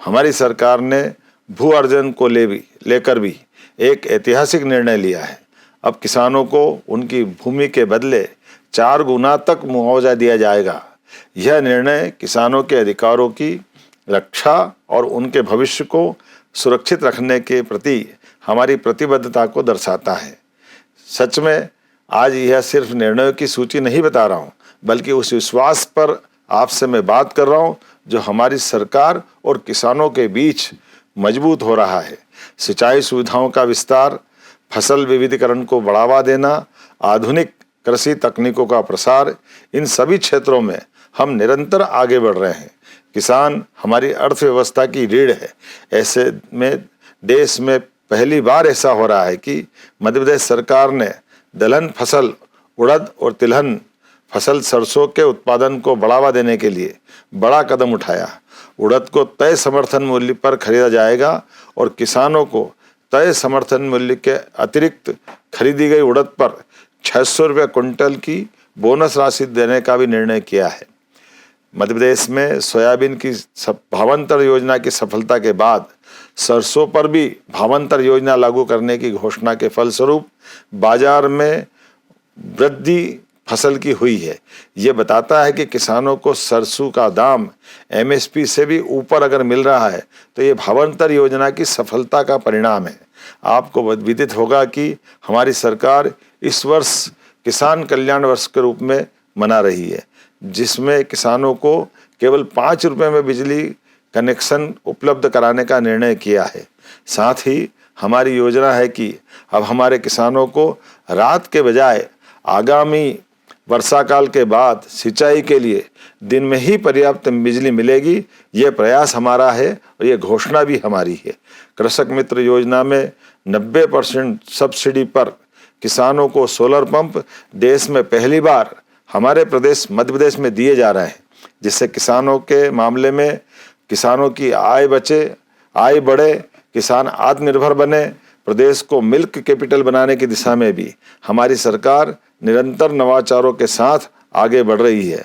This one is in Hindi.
हमारी सरकार ने भू अर्जन को लेकर भी एक ऐतिहासिक निर्णय लिया है। अब किसानों को उनकी भूमि के बदले 4 गुना तक मुआवजा दिया जाएगा। यह निर्णय किसानों के अधिकारों की रक्षा और उनके भविष्य को सुरक्षित रखने के प्रति हमारी प्रतिबद्धता को दर्शाता है। सच में आज यह सिर्फ निर्णयों की सूची नहीं बता रहा हूँ, बल्कि उस विश्वास पर आपसे मैं बात कर रहा हूँ जो हमारी सरकार और किसानों के बीच मजबूत हो रहा है। सिंचाई सुविधाओं का विस्तार, फसल विविधीकरण को बढ़ावा देना, आधुनिक कृषि तकनीकों का प्रसार, इन सभी क्षेत्रों में हम निरंतर आगे बढ़ रहे हैं। किसान हमारी अर्थव्यवस्था की रीढ़ है। ऐसे में देश में पहली बार ऐसा हो रहा है कि मध्य प्रदेश सरकार ने दलहन फसल, उड़द और तिलहन फसल सरसों के उत्पादन को बढ़ावा देने के लिए बड़ा कदम उठाया। उड़द को तय समर्थन मूल्य पर खरीदा जाएगा और किसानों को तय समर्थन मूल्य के अतिरिक्त खरीदी गई उड़द पर 600 रुपये क्विंटल की बोनस राशि देने का भी निर्णय किया है। मध्य प्रदेश में सोयाबीन की भावांतर योजना की सफलता के बाद सरसों पर भी भावांतर योजना लागू करने की घोषणा के फलस्वरूप बाजार में वृद्धि फसल की हुई है। ये बताता है कि किसानों को सरसों का दाम एमएसपी से भी ऊपर अगर मिल रहा है तो ये भावांतर योजना की सफलता का परिणाम है। आपको विदित होगा कि हमारी सरकार इस वर्ष किसान कल्याण वर्ष के रूप में मना रही है, जिसमें किसानों को केवल 5 रुपये में बिजली कनेक्शन उपलब्ध कराने का निर्णय किया है। साथ ही हमारी योजना है कि अब हमारे किसानों को रात के बजाय आगामी वर्षा काल के बाद सिंचाई के लिए दिन में ही पर्याप्त बिजली मिलेगी। ये प्रयास हमारा है और ये घोषणा भी हमारी है। कृषक मित्र योजना में 90% सब्सिडी पर किसानों को सोलर पंप देश में पहली बार हमारे प्रदेश मध्य प्रदेश में दिए जा रहे हैं, जिससे किसानों के मामले में किसानों की आय बढ़े, किसान आत्मनिर्भर बने। प्रदेश को मिल्क कैपिटल बनाने की दिशा में भी हमारी सरकार निरंतर नवाचारों के साथ आगे बढ़ रही है।